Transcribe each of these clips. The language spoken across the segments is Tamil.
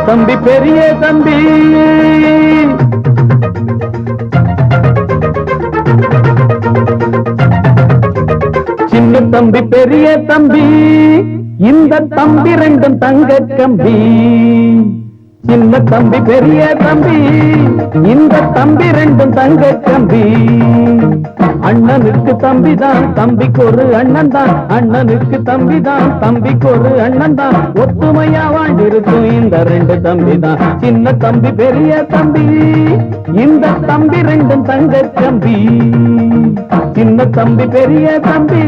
தம்பி பெரிய தம்பி சின்ன தம்பி பெரிய தம்பி இந்த தம்பி ரெண்டும் தங்க கம்பி சின்ன தம்பி பெரிய தம்பி இந்த தம்பி ரெண்டும் தங்க கம்பி அண்ணனுக்கு தம்பி தான் தம்பிக்கு ஒரு அண்ணன் தான் அண்ணனுக்கு தம்பி தான் தம்பிக்கு ஒரு அண்ணன் தான் ஒத்துமையா வாழ்ந்திருக்கும் இந்த ரெண்டு தம்பி தான் சின்ன தம்பி பெரிய தம்பி இந்த தம்பி ரெண்டும் தங்க கம்பி சின்ன தம்பி பெரிய தம்பி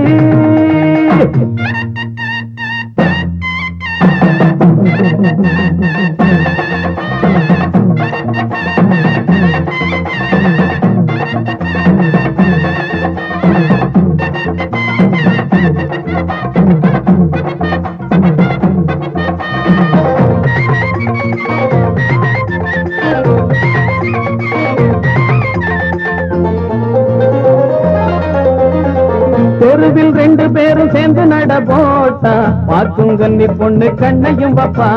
தெருவில் ரெண்டு பேரும் சேர்ந்து நட போட்டா பார்க்கும் கன்னி பொண்ணு கண்ணையும் வப்பா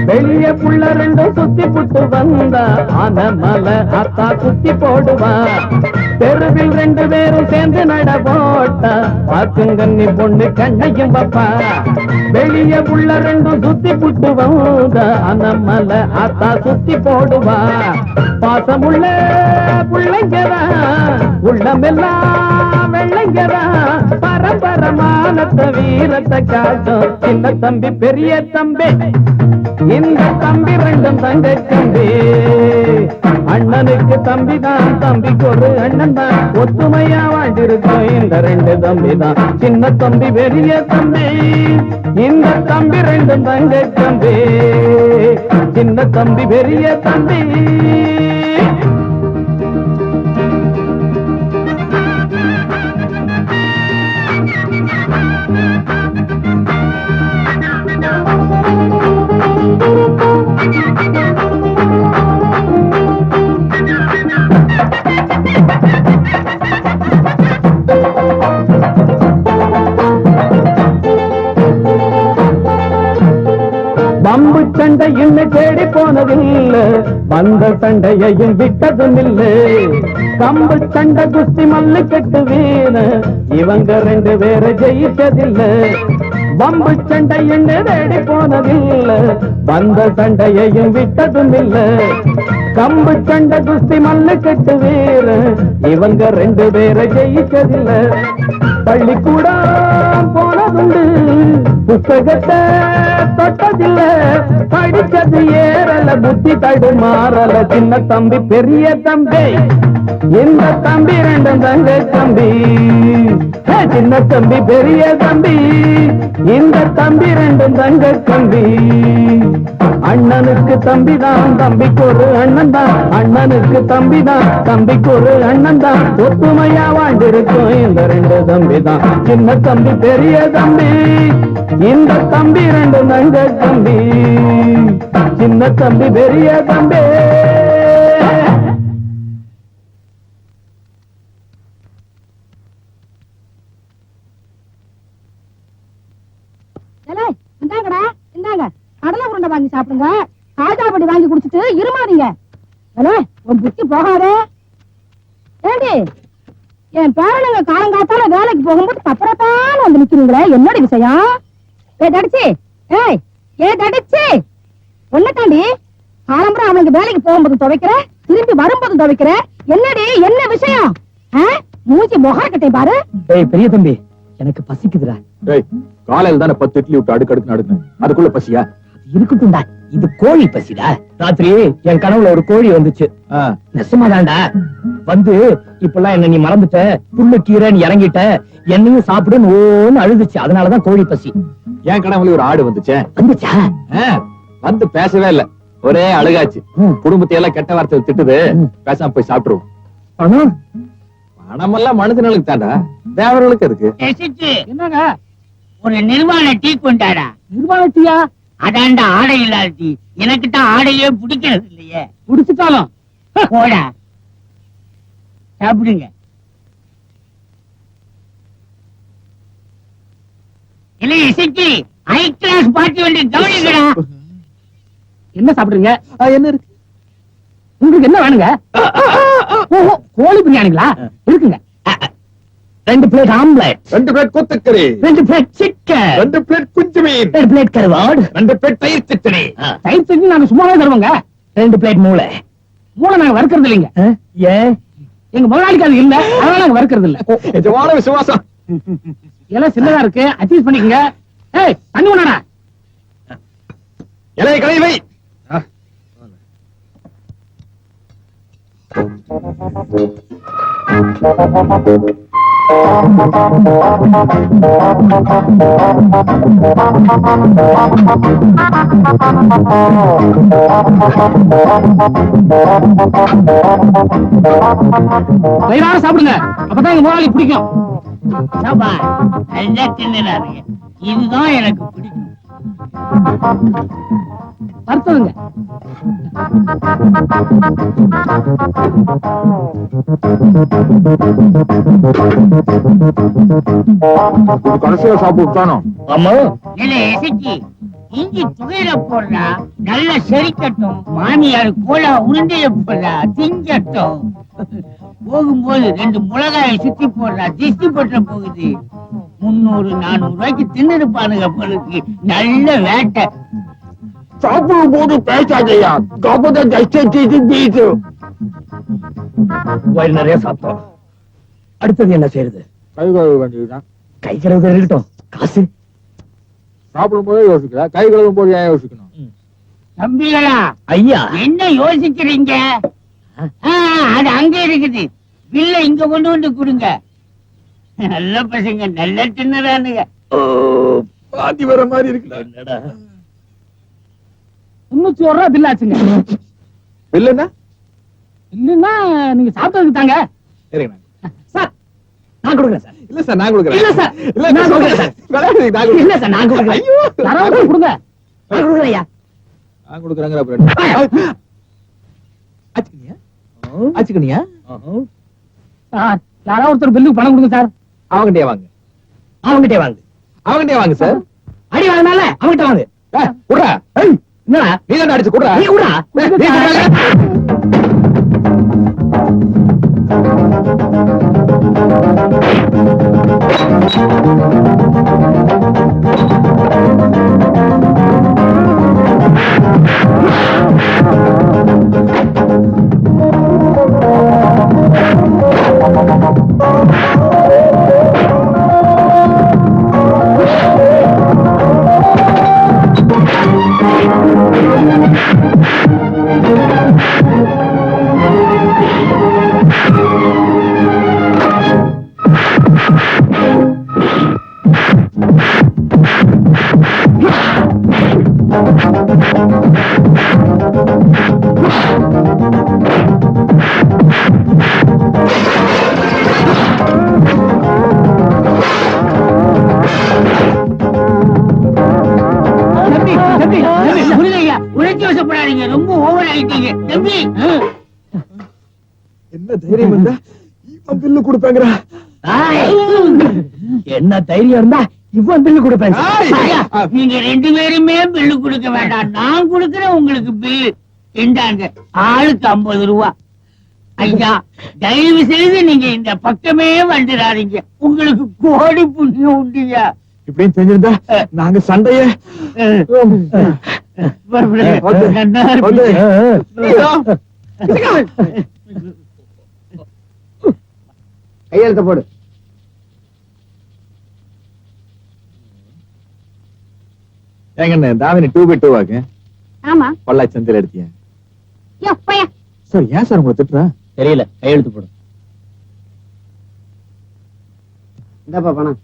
வெளிய புள்ள ரெண்டும் சுத்தி புட்டு வந்தா ஆன மலை அத்தா சுத்தி போடுவா தெருவில் ரெண்டு பேரும் சேர்ந்து நட போட்டா பார்க்கும் கன்னி பொண்ணு கண்ணையும் வப்பா வெளிய புள்ள ரெண்டும் சுத்தி புட்டு வந்தா ஆன மலை அத்தா சுத்தி போடுவா பாசமுள்ள புள்ளைங்கரா உள்ளமெல்லாம் வெள்ளைங்கரா பரம்பரமானத்த வீரத்தை காட்டும் சின்ன தம்பி பெரிய தம்பி இந்த தம்பி ரெண்டும் தங்க தம்பி அண்ணனுக்கு தம்பி தான் தம்பிக்கு ஒரு அண்ணன் தான் ஒத்துமையா வாழ்ந்திருக்கும் இந்த ரெண்டு தம்பி தான் சின்ன தம்பி பெரிய தம்பி இந்த தம்பி ரெண்டும் தங்க தம்பி சின்ன தம்பி பெரிய தம்பி பம்பு சண்டை இன்னும் தேடி போனதில்லை வந்த சண்டையையும் விட்டதும் இல்லை கம்பு சண்டை குஸ்தி மல்லு கட்டு வீண இவங்க ரெண்டு பேரை ஜெயிச்சதில்லை பம்பு சண்டை என்ன தேடி போனதில்லை வந்த சண்டையையும் விட்டதும் இல்லை கம்பு சண்டை குஸ்தி மல்லு கட்டு வீர இவங்க ரெண்டு பேரை ஜெயிச்சதில்லை பள்ளிக்கூடம் போனதுண்டு புத்தகத்தை தொட்டதில்ல படிச்சது ஏறல புத்தி தடுமாறல சின்ன தம்பி பெரிய தம்பி இந்த தம்பி ரெண்டும் தங்க தம்பி சின்ன தம்பி பெரிய தம்பி இந்த தம்பி ரெண்டும் தங்க தம்பி அண்ணனுக்கு தம்பி தான் தம்பிக்கு ஒரு அண்ணன் தான் அண்ணனுக்கு தம்பி தான் தம்பிக்கு ஒரு அண்ணன் தான் ஒத்துமையா வாழ்ந்திருக்கும் இந்த ரெண்டு தம்பி தான் சின்ன தம்பி பெரிய தம்பி இந்த தம்பி ரெண்டும் தங்க தம்பி சின்ன தம்பி பெரிய தம்பி கடலை உருண்டை வாங்கி சாப்பிடுங்க காஜாபடி வாங்கி குடிச்சிட்டு இருமாதீங்க உன் புத்தி போகாதே ஏண்டி என் பேரனுங்க காலங்காத்தால வேலைக்கு போகும்போது தப்பறத்தான வந்து நிக்கிறீங்களே என்னோட விஷயம் தடிச்சு ஒன்ன தாண்டி காலம்பரம் அவனுக்கு வேலைக்கு போகும்போது துவைக்கிற திரும்பி வரும்போது துவைக்கிற என்னடி என்ன விஷயம் மூஞ்சி முகக்கட்டை பாரு பெரிய தம்பி எனக்கு பசிக்குதுடா காலையில தானே 10 இட்லி விட்டு அடுக்கடுக்கு நடக்கும் அதுக்குள்ள பசியா இருக்கட்டும்டா இது கோழி பசிடா ராத்திரி என் கனவுல ஒரு கோழி வந்துச்சு நெசமாதான்டா வந்து இப்பெல்லாம் என்ன நீ மறந்துட்ட புல்லு கீரைன்னு இறங்கிட்ட என்னையும் சாப்பிடுன்னு ஓன்னு அழுதுச்சு அதனாலதான் கோழி பசி என் கனவுல ஒரு ஆடு வந்துச்சா வந்து பேசவே இல்ல ஒரே அழுகாச்சு குடும்பத்தை எல்லாம் கெட்ட வார்த்தை திட்டுது பேசாம போய் சாப்பிட்டுருவோம் பணமெல்லாம் மனுஷனுக்கு தாண்டா தேவர்களுக்கு இருக்கு என்னங்க ஒரு நிர்வாண டீ கொண்டாடா நிர்வாண டீயா அதாண்டா ஆடை இல்லாத டீ எனக்கு தான் ஆடையே பிடிக்கிறது இல்லையே குடிச்சுட்டாலும் போடா சாப்பிடுங்க இல்ல இசைக்கு ஹை கிளாஸ் பார்ட்டி வந்து கவனிக்கடா என்ன சாப்பிடுறீங்க? என்ன இருக்கு? உங்களுக்கு என்ன வேணுங்க? ஓஹோ, கோழி பிரியாணிங்களா? இருக்குங்க. 2 பிளேட் ஆம்லெட், 2 பிளேட் கொத்துக்கறி, 2 பிளேட் சிக்கன், 2 பிளேட் குஞ்சு மீன், 2 பிளேட் கருவாடு, 2 பிளேட் தயிர் சட்னி. தயிர் சட்னி நாங்க சும்மாவே தருவோங்க. 2 பிளேட் மூளை. மூளை நாங்க வறுக்கிறது இல்லைங்க. ஏன்? எங்க முதலாளிக்கு அது இல்ல, அதனால நாங்க வறுக்கிறது இல்ல. நிஜமான விசுவாசம். எல்லாம் சின்னதா இருக்கு, அட்ஜஸ்ட் பண்ணிக்கங்க. ஏய், தண்ணி உணரா. இலையை கழுவி வை. வயிறார சாப்பிடுங்க, அப்பதான் எங்க முதலாளி பிடிக்கும். சாப்பா, நல்லா தின்னுறாருங்க. இதுதான் எனக்கு பிடிக்கும். வறுத்ததுங்க. கடைசியா சாப்பிட்டானோ? ஆமா. இல்ல எசக்கி, இஞ்சி துகையில போடுறா, நல்லா செரிக்கட்டும். மாமியார் கோலா உருண்டையில போடுறா, திங்கட்டும். போகும்போது 2 மிளகாயை சுத்தி போடுறா, திஷ்டி பற்ற போகுது. 300-400 ரூபாய்க்கு தின்னுருப்பானுங்க பொழுது. நல்ல வேட்டை. சாப்பிடும் போது பேசாதையா, கபத தீட்டு. வயிறு நிறைய சாப்பிட்டோம். அடுத்தது என்ன செய்யறது? கை கழுவ வேண்டியதுதான். கை கழுவுறது இருக்கட்டும், காசு. சாப்பிடும் போதே யோசிக்கிறா, கை கழுவும் போது ஏன் யோசிக்கணும்? தம்பிகளா, ஐயா, என்ன யோசிக்கிறீங்க? அது அங்க இருக்குது. பில்ல இங்க கொண்டு வந்து கொடுங்க. நல்ல பசங்க, நல்ல தின்னுறானுங்க. பாதி வர மாதிரி இருக்குடா. 301 ரூபாய் பில் ஆச்சுங்க. இல்லன்னா இல்லன்னா நீங்க சாப்பிட்டதுக்கு தாங்க. சரிங்க. சார், நான் கொடுக்குறேன் சார். இல்ல சார், நான் கொடுக்குறேன். இல்ல சார், இல்ல நான் கொடுக்குறேன் சார். விளையாடுறீங்க, நான் கொடுக்குறேன். இல்ல சார், நான் கொடுக்குறேன். ஐயோ, யாராவது கொடுங்க. நான் கொடுக்குறேன் ஐயா. நான் கொடுக்குறேங்கிற அப்புறம் ஆச்சுக்கணியா? ஆச்சுக்கணியா? சார், யாராவது ஒருத்தர் பில்லுக்கு பணம் கொடுங்க சார். அவங்கிட்டே வாங்க. அவங்ககிட்டே வாங்க. அவங்கிட்டே வாங்க சார். அடி வாங்கினால அவங்ககிட்ட வாங்க. குடுறா. என்னடா நீ தான் அடிச்சு குடுறா. நீ கூட நீ குடுறா. உழைச்சி வசப்படாதீங்க, ரொம்ப ஓவர் ஆயிட்டீங்க தம்பி. என்ன தைரியம் இருந்தா இவன் பில்லு கொடுப்பாங்கடா. என்ன தைரியம் இருந்தா இவன் பில்லு கொடுப்பேன். ஐயா, நீங்க 2 பேருமே பில்லு கொடுக்க வேண்டாம். நான் கொடுக்கிறேன் உங்களுக்கு பில்லு. இந்தாங்க, ஆளுக்கு 50 ரூபா. ஐயா, தயவு செய்து நீங்க இந்த பக்கமே வந்துடாதீங்க. உங்களுக்கு கோடி புண்ணியம் உண்டுயா. இப்படின்னு தெரிஞ்சிருந்தா நாங்க சண்டைய கையெழுத்த போடு. ஏங்க தாவினி 2x2 வாங்க. ஆமா. பொள்ளாச்சி சந்தையில எடுத்தீங்க. எப்பயா சார், ஏன் சார் உங்களை திட்டுறா? தெரியல, கையெழுத்து போடு. இந்தப்பா பணம்.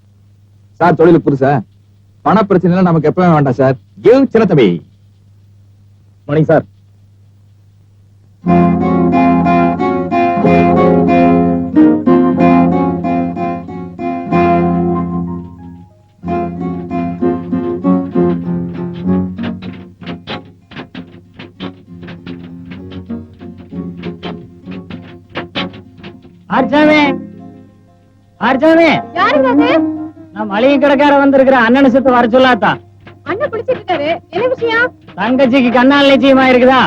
சார், தொழிலுக்கு புதுசா பண பிரச்சனை நமக்கு எப்பவே வேண்டாம் சார். சின்ன தம்பி. மணி சார். ஆர்ச்சாமே, ஆர்ச்சாமே, யாருங்க அது? நான் மளிகை கடைக்கார வந்திருக்கிற அண்ணனை சுத்த வர சொல்லாத்தா. அண்ணன் குளிச்சிட்டு இருக்காரு, என்ன விஷயம்? தங்கச்சிக்கு கண்ணால் நிச்சயமா இருக்குதா?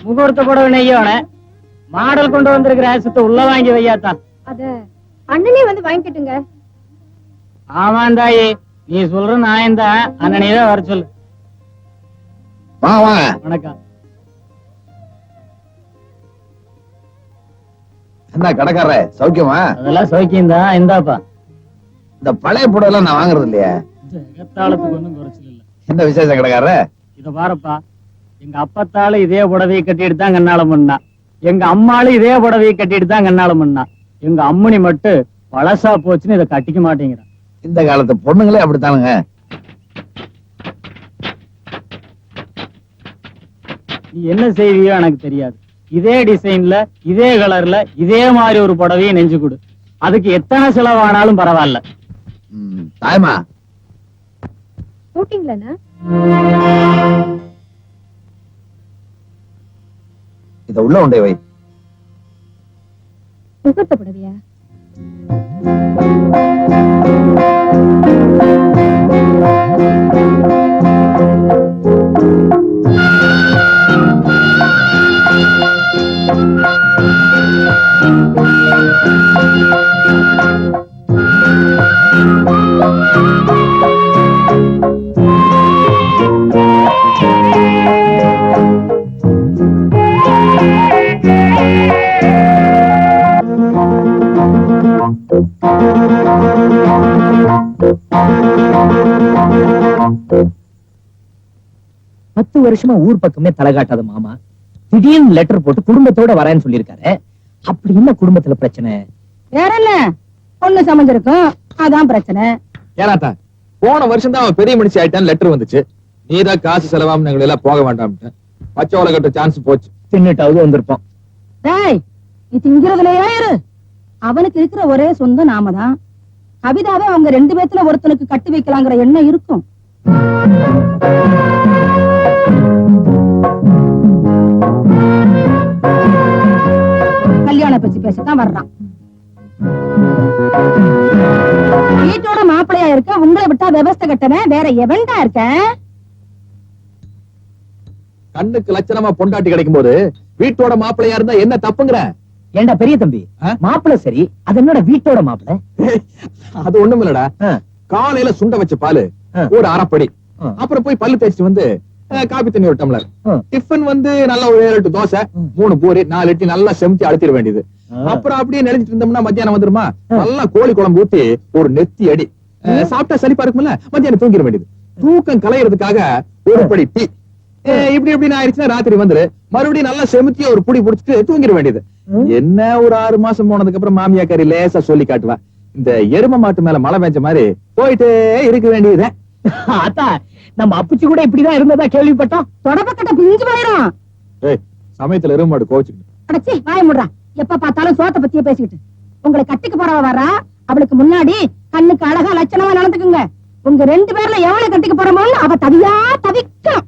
முகூர்த்த புடவை நெய்யோட மாடல் கொண்டு வந்திருக்கிற ஆசத்தை உள்ள வாங்கி வையாத்தா. அத அண்ணனே வந்து வாங்கிட்டுங்க. ஆமாம் தாயி, நீ சொல்ற நாயந்தான். அண்ணனே தான் வர சொல்லு. வாங்க வணக்கம். என்ன கடைக்காரர சௌக்கியமா? அதெல்லாம் சௌக்கியம் தான். இந்தாப்பா. இந்த பழைய புடவை எல்லாம் நான் வாங்குறது இல்லையா? எகத்தாளத்துக்கு ஒண்ணும் குறைச்சல் இல்ல. என்ன விசேஷம் கடைக்காரர? இத பாருப்பா, எங்க அப்பத்தாலும் இதே புடவையை கட்டிட்டு தான் கண்ணாலம் பண்ணா. எங்க அம்மாளும் இதே புடவையை கட்டிட்டு தான் கண்ணாலம் பண்ணா. எங்க அம்மனி மட்டும் பழசா போச்சுன்னு இதை கட்டிக்க மாட்டேங்கிறான். இந்த காலத்து பொண்ணுங்களே அப்படித்தானுங்க. நீ என்ன செய்வியோ எனக்கு தெரியாது. இதே டிசைன்ல, இதே கலர்ல, இதே மாதிரி ஒரு புடவையை நெஞ்சு கொடு. அதுக்கு எத்தனை செலவானாலும் பரவாயில்ல. தாய்மா போட்டீங்களா? இத உள்ள உண்டே வை. முகூர்த்த புடவையா? பத்து வருஷமா ஊர் பக்கமே தலை காட்டாத மாமா திடீர்னு லெட்டர் போட்டு குடும்பத்தோட வரேன்னு சொல்லியிருக்காரு. அப்படி என்ன குடும்பத்துல பிரச்சனை? வேற என்ன, பொண்ணு சமைஞ்சிருக்கும், அதான் பிரச்சனை. ஏனாத்தா போன வருஷம் தான் அவன் பெரிய மனுஷி ஆயிட்டான்னு லெட்டர் வந்துச்சு. நீதான் காசு செலவாம எங்களை எல்லாம் போக வேண்டாம்ட்டு பச்சோலை கட்ட சான்ஸ் போச்சு. தின்னுட்டாவது வந்திருப்போம். டேய், நீ திங்கிறதுலயே இரு. அவனுக்கு இருக்கிற ஒரே சொந்தம் நாம தான். கவிதாவே அவங்க ரெண்டு பேத்துல ஒருத்தனுக்கு கட்டி வைக்கலாங்கிற எண்ணம் இருக்கும். கல்யாண பேச்சு பேசத்தான் வர்றான். வீட்டோட மாப்பிளையா இருக்க உங்களை விட்டா விவஸ்தை கட்டவன் வேற எவன்டா இருக்க? கண்ணுக்கு லட்சணமா பொண்டாட்டி கிடைக்கும் போது வீட்டோட மாப்பிள்ளையா இருந்தா என்ன தப்புங்கிற? ஏண்டா பெரிய தம்பி, மாப்பிள சரி, அது என்னோட வீட்டோட மாப்பிள. அது ஒண்ணும் இல்லடா. காலையில சுண்ட வச்ச பாலு ஒரு அரைப்படி, அப்புறம் போய் பல்லு தேய்ச்சிட்டு வந்து காபி தண்ணி ஒரு டம்ளர், டிஃபன் வந்து நல்ல ஒரு 7-8 தோசை, 3 பூரி, 4 இட்லி நல்லா செமிச்சு அழுத்திட வேண்டியது. அப்புறம் அப்படியே நினைச்சிட்டு இருந்தோம்னா மத்தியானம் வந்துருமா, நல்லா கோழி குழம்பு ஊத்தி ஒரு நெத்தி அடி சாப்பிட்டா சளிப்பா இருக்கும்ல, மத்தியானம் தூங்கிட வேண்டியது. தூக்கம் கலையறதுக்காக ஒரு படி டீ. இப்படி இப்படின்னு ஆயிடுச்சுன்னா ராத்திரி வந்துரு மறுபடியும் நல்லா செமித்தி ஒரு புடி புடிச்சிட்டு தூங்கிட வேண்டியது. என்ன ஒரு 6 மாசம் போனதுக்கு அப்புறம் மாமியாக்காரி லேசா சொல்லி காட்டுவா, இந்த எரும மாட்டு மேல மழை பெஞ்ச மாதிரி போயிட்டே இருக்க வேண்டியது. அத்தா, நம்ம அப்புச்சி கூட இப்படிதான் இருந்ததா கேள்விப்பட்டோம். தொடப்பக்கட்ட பிஞ்சு போயிரும். சமயத்துல எரும மாடு கோச்சுக்கிட்டு அடச்சி வாய முடுறா. எப்ப பார்த்தாலும் சோத்த பத்தியே பேசிக்கிட்டு. உங்களை கட்டிக்கு போறவ வர்றா, அவளுக்கு முன்னாடி கண்ணுக்கு அழகா லட்சணமா நடந்துக்குங்க. உங்க 2 பேர்ல எவனை கட்டிக்க போறோமோ அவ தவியா தவிக்கும்.